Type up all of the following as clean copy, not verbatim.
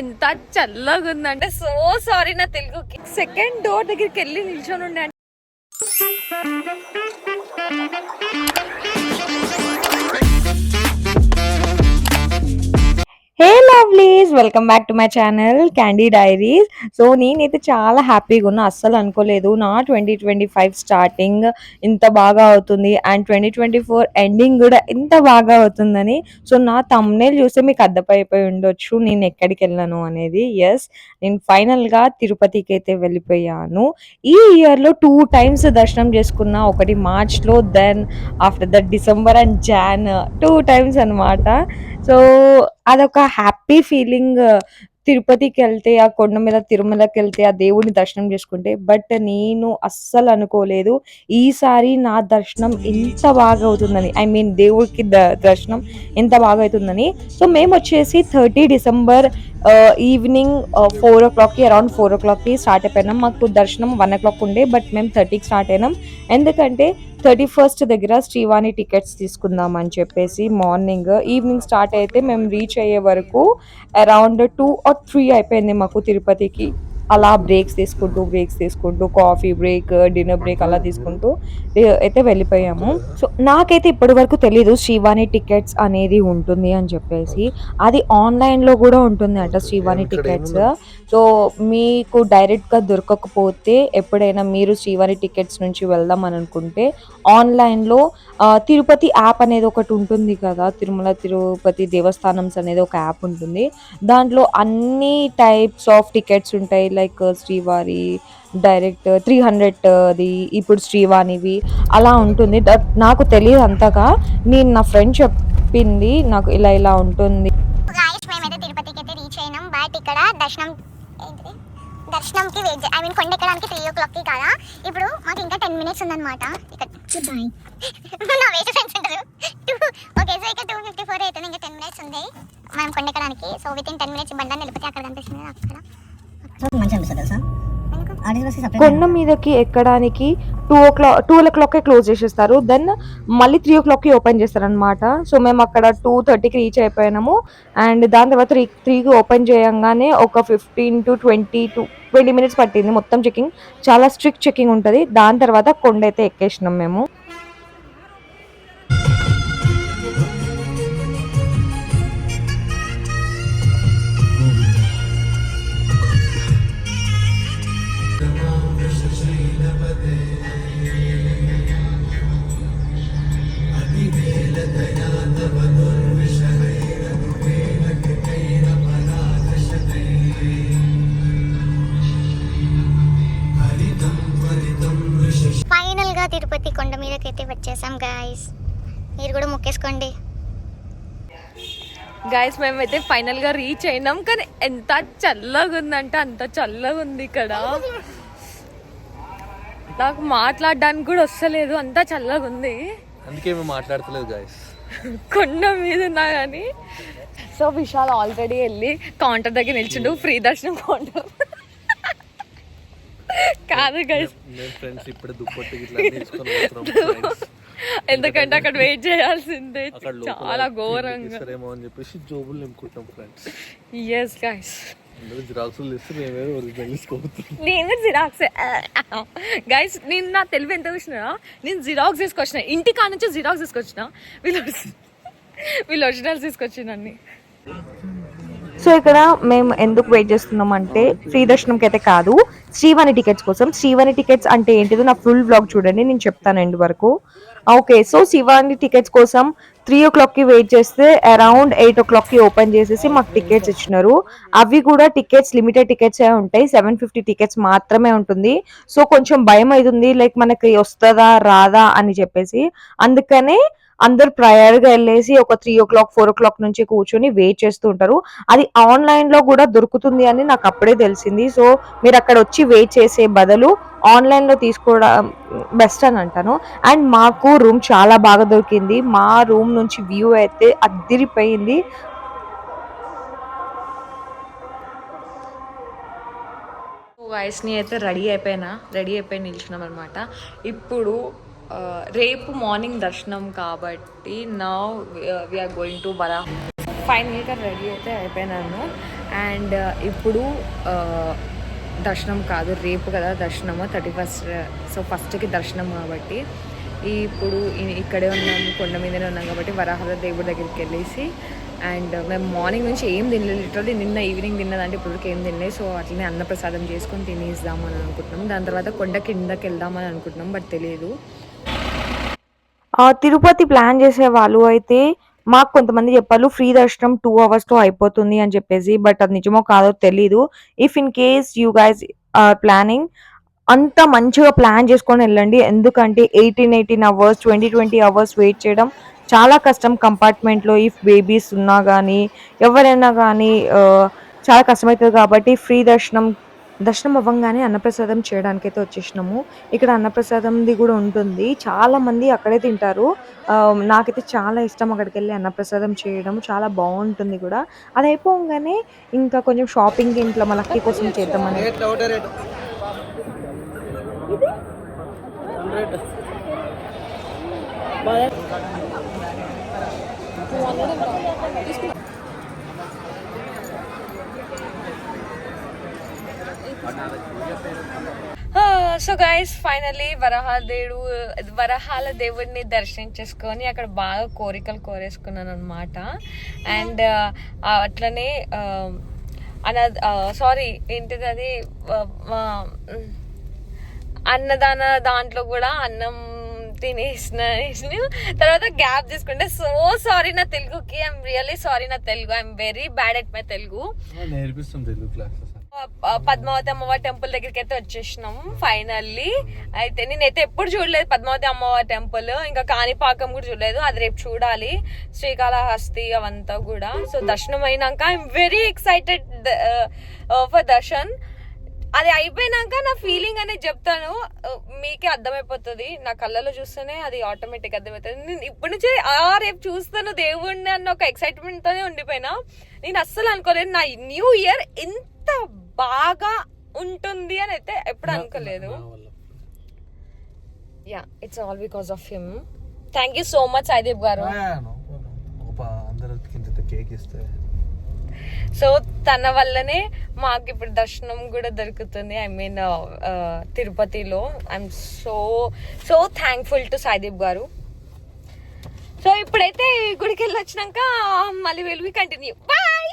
ఎంత చల్లగా ఉందంటే సో సారీ నా తెలుగుకి. సెకండ్ డోర్ దగ్గరికి వెళ్ళి నిల్చొని ఉండే. Hey lovelies, welcome back to my channel Candy Diaries. So నేనైతే చాలా హ్యాపీగా ఉన్నా. అస్సలు అనుకోలేదు నా 2025 స్టార్టింగ్ ఇంత బాగా అవుతుంది అండ్ 2024 ఎండింగ్ కూడా ఇంత బాగా అవుతుందని. సో నా థంబ్నెయిల్ చూస్తే మీకు అర్థమైపోయి ఉండొచ్చు నేను ఎక్కడికి వెళ్ళాను అనేది. ఎస్, నేను ఫైనల్గా తిరుపతికి అయితే వెళ్ళిపోయాను. ఈ ఇయర్లో 2 times దర్శనం చేసుకున్నా. ఒకటి మార్చ్లో, then after that December and Jan 2 times అనమాట. సో అదొక హ్యాపీ ఫీలింగ్. తిరుపతికి వెళ్తే, ఆ కొండ మీద తిరుమలకి వెళ్తే, ఆ దేవుడిని దర్శనం చేసుకుంటే. బట్ నేను అస్సలు అనుకోలేదు ఈసారి నా దర్శనం ఇంత బాగా అవుతుందని. ఐ మీన్ దేవుడికి దర్శనం ఎంత బాగా అవుతుందని. సో మేము వచ్చేసి 30 డిసెంబర్ ఈవినింగ్ 4 o'clockకి, అరౌండ్ 4 o'clockకి స్టార్ట్ అయిపోయినాం. మాకు దర్శనం 1 o'clock ఉండే, బట్ మేము 30కి స్టార్ట్ అయినాం. ఎందుకంటే 31st దగ్గర శ్రీవాణి టికెట్స్ తీసుకుందాం అని చెప్పేసి ఈవినింగ్ స్టార్ట్ అయితే మేము రీచ్ అయ్యే వరకు అరౌండ్ 2 or 3 అయిపోయింది మాకు తిరుపతికి. అలా బ్రేక్స్ తీసుకుంటూ కాఫీ బ్రేక్, డిన్నర్ బ్రేక్ అలా తీసుకుంటూ అయితే వెళ్ళిపోయాము. సో నాకైతే ఇప్పటి వరకు తెలీదు శ్రీవాణి టికెట్స్ అనేది ఉంటుంది అని చెప్పేసి. అది ఆన్లైన్లో కూడా ఉంటుంది అట శ్రీవాణి టికెట్స్. సో మీకు డైరెక్ట్గా దొరకకపోతే ఎప్పుడైనా మీరు శ్రీవాణి టికెట్స్ నుంచి వెళ్దాం అని అనుకుంటే ఆన్లైన్లో తిరుపతి యాప్ అనేది ఒకటి ఉంటుంది కదా, తిరుమల తిరుపతి దేవస్థానమ్స్ అనేది ఒక యాప్ ఉంటుంది. దాంట్లో అన్ని టైప్స్ ఆఫ్ టికెట్స్ ఉంటాయి. లైక్ శ్రీవారి డైరెక్ట్ 300ది, ఇప్పుడు శ్రీవాణివి అలా ఉంటుంది. నాకు తెలియదు అంతగా. నేను నా ఫ్రెండ్ చెప్పింది నాకు ఇలా ఉంటుంది. మేమైతే తిరుపతికి అయితే రీచ్ అయినాం. బట్ ఇక్కడ దర్శనంకి వెయిట్, ఐ మీన్ కొండ ఎక్కడానికి 3 o'clockకి కదా. ఇప్పుడు మాకు ఇంకా 10 minutes ఉందన్నమాట. ఇక్కడ నా వేసే ఫ్రెండ్స్ ఉంటారు. ఓకే, సో ఇక్కడ 2:54 అవుతుంది. ఇంకా 10 minutes ఉంది మనం కొండ ఎక్కడానికి. సో విత్ ఇన్ 10 minutes బండి వెళ్ళిపోతే అక్కడ కనిపిస్తుంది. అక్కడ మంచిగా అనిపిస్తుంది తెలుసా. కొండ మీదకి ఎక్కడానికి 2 o'clock క్లోజ్ చేసేస్తారు. దెన్ మళ్ళీ 3 o'clockకి ఓపెన్ చేస్తారు అనమాట. సో మేము అక్కడ 2:30కి రీచ్ అయిపోయినాము. అండ్ దాని తర్వాత 3కి ఓపెన్ చేయంగానే ఒక 15 to 20 minutes పట్టింది. మొత్తం చెకింగ్, చాలా స్ట్రిక్ట్ చెకింగ్ ఉంటుంది. దాని తర్వాత కొండ అయితే ఎక్కేసినాం మేము. ఫైనల్ గా తిరుపతి కొండ మీదకైతే వచ్చేసాం గాయస్. మీరు కూడా మొక్కేసుకోండి గైస్. మేమైతే ఫైనల్ గా రీచ్ అయినాం. కానీ ఎంత చల్లగా ఉందంటే అంత చల్లగా ఉంది ఇక్కడ. నాకు మాట్లాడడానికి కూడా వస్తలేదు, అంత చల్లగా ఉంది. అందుకే మేము మాట్లాడతలేదు గైస్. కొండ మీద ఉన్నా కానీ. సో విశాల్ ఆల్రెడీ వెళ్ళి కౌంటర్ దగ్గర నిల్చుండు. ఫ్రీ దర్శనం కౌంటర్ కాదు గైస్, ఎందుకంటే అక్కడ వెయిట్ చేయాల్సిందే చాలా ఘోరంగా. ఎస్ గైస్, నేను జిరాక్స్ గైస్. నేను నా తెలివి ఎంత చూసినా, నేను జిరాక్స్ తీసుకొచ్చిన. ఇంటి కాడ నుంచి జిరాక్స్ తీసుకొచ్చిన. వీళ్ళు ఒరిజినల్స్ తీసుకొచ్చిందండి. సో ఇక్కడ మేము ఎందుకు వెయిట్ చేస్తున్నాం అంటే ఫ్రీ దర్శనంకి అయితే కాదు, శ్రీవాణి టికెట్స్ కోసం. శ్రీవాణి టికెట్స్ అంటే ఏంటిదో నా ఫుల్ బ్లాగ్ చూడండి, నేను చెప్తాను ఎండ్ వరకు. ఓకే, సో శ్రీవాణి టికెట్స్ కోసం 3 o'clockకి వెయిట్ చేస్తే అరౌండ్ 8 o'clockకి ఓపెన్ చేసేసి మాకు టికెట్స్ ఇచ్చినారు. అవి కూడా టికెట్స్ లిమిటెడ్ టికెట్స్ ఉంటాయి. 750 టికెట్స్ మాత్రమే ఉంటుంది. సో కొంచెం భయం అవుతుంది, లైక్ మనకి వస్తుందా రాదా అని చెప్పేసి. అందుకనే అందరు ప్రయర్గా వెళ్ళేసి ఒక 3 o'clock 4 o'clock నుంచి కూర్చొని వెయిట్ చేస్తూ ఉంటారు. అది ఆన్లైన్లో కూడా దొరుకుతుంది అని నాకు అప్పుడే తెలిసింది. సో మీరు అక్కడ వచ్చి వెయిట్ చేసే బదులు ఆన్లైన్లో తీసుకోవడం బెస్ట్ అని అంటాను. అండ్ మాకు రూమ్ చాలా బాగా దొరికింది. మా రూమ్ నుంచి వ్యూ అయితే అద్దిరిపోయింది. వాయిస్ని అయితే రెడీ అయిపోయి నిల్చున్నాం అనమాట. ఇప్పుడు రేపు మార్నింగ్ దర్శనం కాబట్టి నౌ వీఆర్ గోయింగ్ టు వరాహ. ఫైనల్గా రెడీ అయితే అయిపోయినాను. అండ్ ఇప్పుడు దర్శనం కాదు, రేపు కదా దర్శనము, 31st. సో ఫస్ట్కి దర్శనం కాబట్టి ఇప్పుడు ఇక్కడే ఉన్నాము, కొండ మీదనే ఉన్నాం కాబట్టి వరాహల దేవుడి దగ్గరికి వెళ్ళేసి, అండ్ మేము మార్నింగ్ నుంచి ఏం తినలేదు, లిటరల్లీ నిన్న ఈవినింగ్ తిన్నదంటే ఇప్పటికి ఏం తినలేదు. సో అట్లనే అన్నప్రసాదం చేసుకొని తినేద్దామని అనుకుంటున్నాం. దాని తర్వాత కొండ కిందకి వెళ్దామని అనుకుంటున్నాం, బట్ తెలియదు. తిరుపతి ప్లాన్ చేసే వాళ్ళు అయితే మాకు కొంతమంది చెప్పారు ఫ్రీ దర్శనం 2 hours అయిపోతుంది అని చెప్పేసి, బట్ అది నిజమో కాదో తెలీదు. If in case you guys are planning, అంత మంచిగా ప్లాన్ చేసుకొని వెళ్ళండి. ఎందుకంటే 18 hours 20 hours వెయిట్ చేయడం చాలా కష్టం కంపార్ట్మెంట్లో. ఇఫ్ బేబీస్ ఉన్నా కానీ ఎవరైనా కానీ చాలా కష్టమవుతుంది. కాబట్టి ఫ్రీ దర్శనం అవ్వంగానే అన్నప్రసాదం చేయడానికైతే వచ్చేసినాము. ఇక్కడ అన్నప్రసాదంది కూడా ఉంటుంది, చాలా మంది అక్కడే తింటారు. నాకైతే చాలా ఇష్టం అక్కడికి వెళ్ళి అన్నప్రసాదం చేయడం, చాలా బాగుంటుంది కూడా. అది అయిపోగానే ఇంకా కొంచెం షాపింగ్ ఇంట్లో మా లక్కీ కోసం చేద్దామని. సో గైస్ ఫైనల్లీ వరహాల దేవుడిని దర్శనం చేసుకొని అక్కడ బాగా కోరికలు కోరేసుకున్నాను అనమాట. అండ్ అట్లనే ఏంటిది అది అన్నదాన దాంట్లో కూడా అన్నం తినేసిన తర్వాత గ్యాప్ తీసుకుంటే సో సారీ నా తెలుగుకి, ఐఎమ్ రియల్లీ సారీ నా Telugu, I'm very bad at my Telugu. Padmavathi అమ్మవారి టెంపుల్ దగ్గరికి అయితే వచ్చేసినాం ఫైనల్లీ. అయితే నేనైతే ఎప్పుడు చూడలేదు పద్మావతి అమ్మవారి టెంపుల్, ఇంకా కాణిపాకం కూడా చూడలేదు, అది రేపు చూడాలి, శ్రీకాళహస్తి అవంతా కూడా. సో దర్శనం అయినాక I'm very excited for Darshan. అది అయిపోయినాక నా ఫీలింగ్ అనేది చెప్తాను, మీకే అర్థమైపోతుంది. నా కళ్ళలో చూస్తేనే అది ఆటోమేటిక్ అర్థమవుతుంది. నేను ఇప్పటి నుంచి రేపు చూస్తాను దేవుడిని అన్న ఒక ఎక్సైట్మెంట్ తోనే ఉండిపోయినా. నేను అస్సలు అనుకోలేదు నా న్యూ ఇయర్ ఇంత బాగా ఉంటుంది అని అయితే ఎప్పుడు అనుకోలేదు. Yeah, it's all because of him. Thank you so much Saideep గారు. సో తన వల్లనే మాకు ఇప్పుడు దర్శనం కూడా దొరుకుతుంది, ఐ మీన్ తిరుపతిలో. I'm so thankful to Saideep గారు. సో ఇప్పుడైతే గుడికి వెళ్ళి వచ్చినాక మళ్ళీ వెళ్ళి కంటిన్యూ. బాయ్.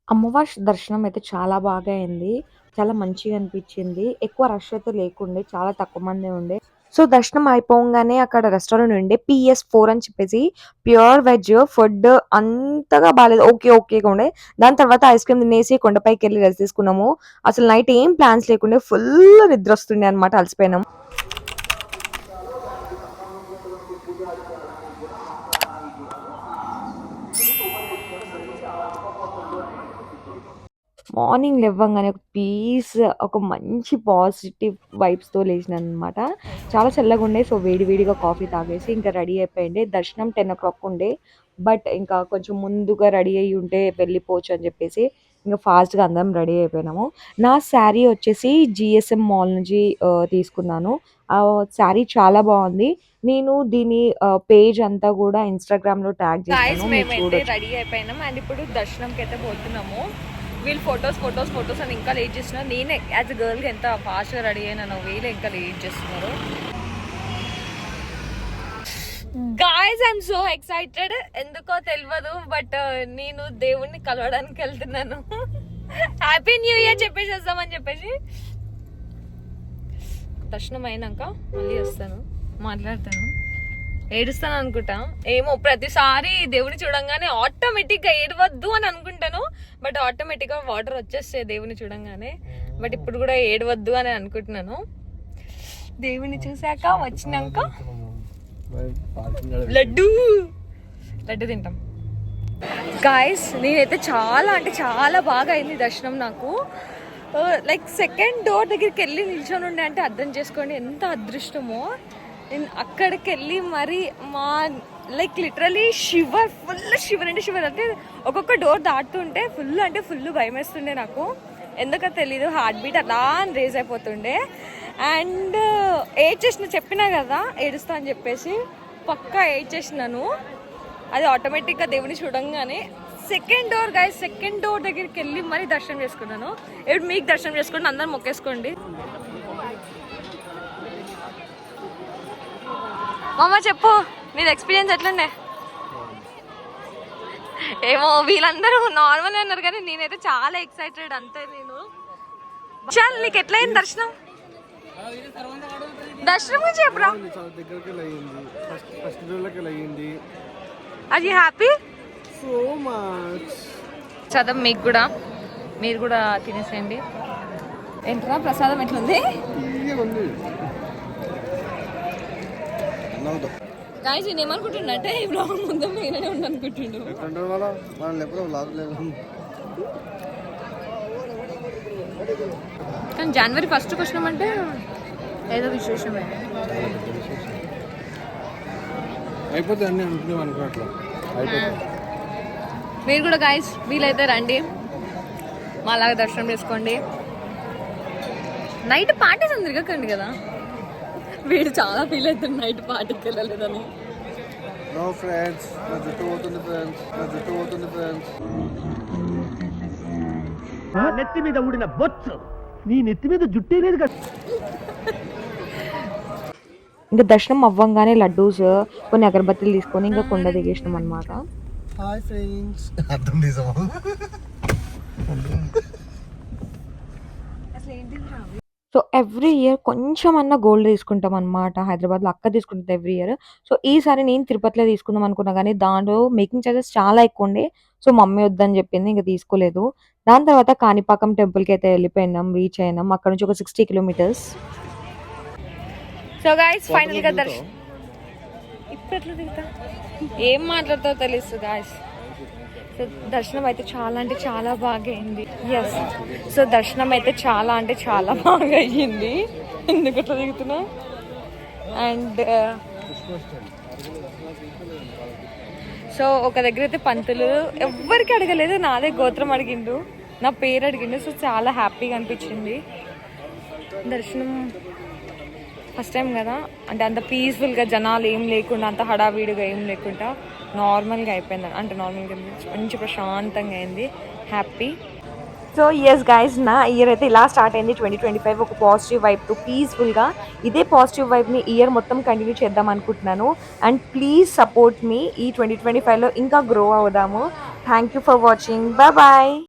అమ్మవారి దర్శనం అయితే చాలా బాగా అయింది, చాలా మంచిగా అనిపించింది. ఎక్కువ రష్ అయితే లేకుండే, చాలా తక్కువ మంది ఉండే. సో దర్శనం అయిపోగానే అక్కడ రెస్టారెంట్ ఉండే PS4 అని చెప్పేసి ప్యూర్ వెజ్ ఫుడ్, అంతగా బాగాలేదు, ఓకేగా ఉండే. దాని తర్వాత ఐస్ క్రీమ్ తినేసి కొండపైకి వెళ్ళి రెస్ట్ తీసుకున్నాము. అసలు నైట్ ఏం ప్లాన్స్ లేకుండే, ఫుల్ నిద్ర వస్తుండే అనమాట, అలసిపోయినాం. మార్నింగ్ లేవగానే ఒక పీస్, ఒక మంచి పాజిటివ్ వైబ్స్తో లేచినాను అనమాట. చాలా చల్లగా ఉండే. సో వేడిగా కాఫీ తాగేసి ఇంకా రెడీ అయిపోయింది. దర్శనం 10 o'clock ఉండే, బట్ ఇంకా కొంచెం ముందుగా రెడీ అయ్యి ఉంటే వెళ్ళిపోవచ్చు అని చెప్పేసి ఇంకా ఫాస్ట్గా అందరం రెడీ అయిపోయినాము. నా శారీ వచ్చేసి GSM మాల్ నుంచి తీసుకున్నాను. ఆ శారీ చాలా బాగుంది. నేను దీని పేజ్ అంతా కూడా ఇన్స్టాగ్రామ్లో ట్యాగ్ చేశాను. మేమైతే రెడీ అయిపోయినాం అండ్ ఇప్పుడు దర్శనంకి అయితే పోతున్నాము. వీళ్ళు ఫొటోస్ అని ఇంకా లేట్ చేస్తున్నారు. నేనే యాజ్ అ గర్ల్గా ఎంత ఫాస్ట్గా రెడీ అయినా, వీళ్ళు ఇంకా లేట్ చేస్తున్నారు. గాయ్స్ ఐఎమ్ సో ఎక్సైటెడ్, ఎందుకో తెలియదు, బట్ నేను దేవుణ్ణి కలవడానికి వెళ్తున్నాను. హ్యాపీ న్యూ ఇయర్ చెప్పేసి వస్తామని చెప్పేసి. దర్శనం అయినాక మళ్ళీ వస్తాను, మాట్లాడతాను, ఏడుస్తాను అనుకుంటా. ఏమో ప్రతిసారి దేవుని చూడంగానే ఆటోమేటిక్గా ఏడవద్దు అని అనుకుంటాను, బట్ ఆటోమేటిక్గా వాటర్ వచ్చేస్తాయి దేవుని చూడంగానే. బట్ ఇప్పుడు కూడా ఏడవద్దు అని అనుకుంటున్నాను. దేవుని చూసాక వచ్చినాక లడ్డు తింటాం. గాయస్ నేనైతే చాలా బాగా అయింది దర్శనం నాకు. లైక్ సెకండ్ డోర్ దగ్గరికి వెళ్ళి నిల్చొని ఉండే అంటే అర్థం చేసుకోండి ఎంత అదృష్టమో. నేను అక్కడికి వెళ్ళి మరి లైక్ లిటరలీ ఫుల్ షివర్ అంటే ఒక్కొక్క డోర్ దాటుతుంటే ఫుల్ భయం వేస్తుండే నాకు. ఎందుకో తెలీదు, హార్ట్ బీట్ అలా రేజ్ అయిపోతుండే. అండ్ చెప్పినా కదా ఏడుస్తా అని చెప్పేసి, పక్కా చేసినాను. అది ఆటోమేటిక్గా దేవుని చూడంగానే second door guys, second door దగ్గరికి వెళ్ళి మరీ దర్శనం చేసుకున్నాను. ఇప్పుడు మీకు దర్శనం చేసుకోండి, అందరు మొక్కేసుకోండి. మామ చెప్పు మీది ఎక్స్పీరియన్స్ ఎట్లుండే? ఏమో వీళ్ళందరూ నార్మల్ అన్నారు కానీ నేనైతే చాలా ఎక్సైటెడ్. అంతే నేను చాలు. నీకు ఎట్లయింది దర్శనం? దర్శనం గురించి చెప్పురా. అది హ్యాపీ సో మచ్. ప్రసాదం మీకు కూడా, మీరు కూడా తినేసేయండి. ఏంట్రా ప్రసాదం ఎట్లుంది? గాయస్ నేను ఏమనుకుంటున్నట్టే ఈ బ్లాగ్ ముందు మీరే ఉండనుకుంటుండు. కానీ జనవరి 1st వచ్చినామంటే ఏదో విశేషమే. అయిపోతే అన్నీ అనుకునేవి అనుకోవట్లా. మీరు కూడా గాయస్ వీలైతే రండి, మాలాగా దర్శనం చేసుకోండి. నైట్ పార్టీస్ అని తిరగకండి కదా. వీడు చాలా ఫీల్ అవుతుంది నైట్ పార్టీకి వెళ్ళలేదని. నో ఫ్రెండ్స్, నా జుట్టు పోతుంది ఫ్రెండ్స్, నా జుట్టు పోతుంది ఫ్రెండ్స్. నెత్తి మీద ఊడిన బొచ్చు, నీ నెత్తి మీద జుట్టే లేదు కదా. ఇంకా దర్శనం అవ్వంగానే లడ్డూస్ కొన్ని అగరబత్తులు తీసుకొని ఇంకా కొండ దిగేసినాం అనమాట. Hi friends. అర్థం తీసామా? సో ఎవ్రీ ఇయర్ కొంచెం అన్న గోల్డ్ తీసుకుంటాం అనమాట. హైదరాబాద్లో అక్క తీసుకుంటుంది ఎవ్రీ ఇయర్. సో ఈసారి నేను తిరుపతిలో తీసుకుందాం అనుకున్నా కానీ దాంట్లో మేకింగ్ చార్జెస్ చాలా ఎక్కువ ఉండే. సో మమ్మీ వద్దని చెప్పింది, ఇంకా తీసుకోలేదు. దాని తర్వాత కాణిపాకం టెంపుల్కి అయితే వెళ్ళిపోయినాం, రీచ్ అయినాం. అక్కడ నుంచి ఒక 60 కిలోమీటర్స్. సో గైస్ ఫైనల్గా దర్శనం ఇప్పుడు ఎట్లా దిగుతా ఏం మాట్లాడుతావో తెలుసు గాయస్. సో దర్శనం అయితే చాలా అంటే చాలా బాగా అయింది. ఎస్, సో దర్శనం అయితే చాలా అంటే చాలా బాగా అయ్యింది. ఎందుకు అట్లా దిగుతున్నా? అండ్ సో ఒక దగ్గర అయితే పంతులు ఎవ్వరికి అడగలేదు, నాదే గోత్రం అడిగిండు, నా పేరు అడిగిండు. సో చాలా హ్యాపీగా అనిపించింది. దర్శనం ఫస్ట్ టైం కదా, అంటే అంత పీస్ఫుల్గా జనాలు ఏం లేకుండా, అంత హడావిడిగా ఏం లేకుండా నార్మల్గా అయిపోయింది. అంటే నార్మల్గా మంచి ప్రశాంతంగా అయింది. హ్యాపీ. సో ఎస్ గైస్, నా ఇయర్ అయితే ఇలా స్టార్ట్ అయింది 2025 ఒక పాజిటివ్ వైబ్తో పీస్ఫుల్గా. ఇదే పాజిటివ్ వైబ్ని ఇయర్ మొత్తం కంటిన్యూ చేద్దాం అనుకుంటున్నాను. అండ్ ప్లీజ్ సపోర్ట్ మీ. ఈ 2025లో ఇంకా గ్రో అవుదాము. Thank you for watching. Bye bye.